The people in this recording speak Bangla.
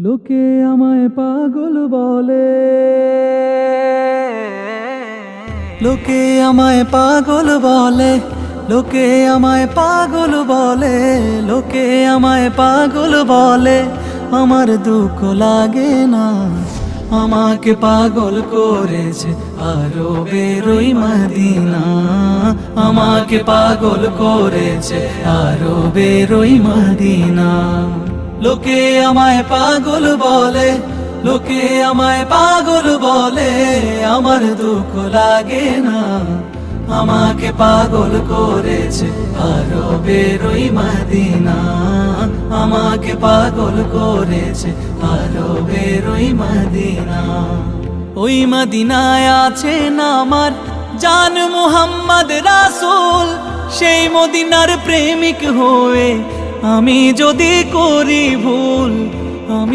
লোকে আমায় পাগল বলে, লোকে আমায় পাগল বলে, লোকে আমায় পাগল বলে, লোকে আমায় পাগল বলে, আমার দুঃখ লাগে না। আমাকে পাগল করেছে আরবের ওই মদিনা, আমাকে পাগল করেছে আরবের ওই মদিনা। লোকে আমায় পাগল বলে, লোকে আমায় পাগল বলে, আমার দুঃখ লাগে না। আমাকে পাগল করেছে আরবের ওই মদিনা, আমাকে পাগল করেছে আরবের ওই মদিনা। ওই মদিনায় আছেন আমার জান মুহাম্মদ রাসূল, সেই মদিনার প্রেমিক হয়ে আমি যদি করি ভুল, আমি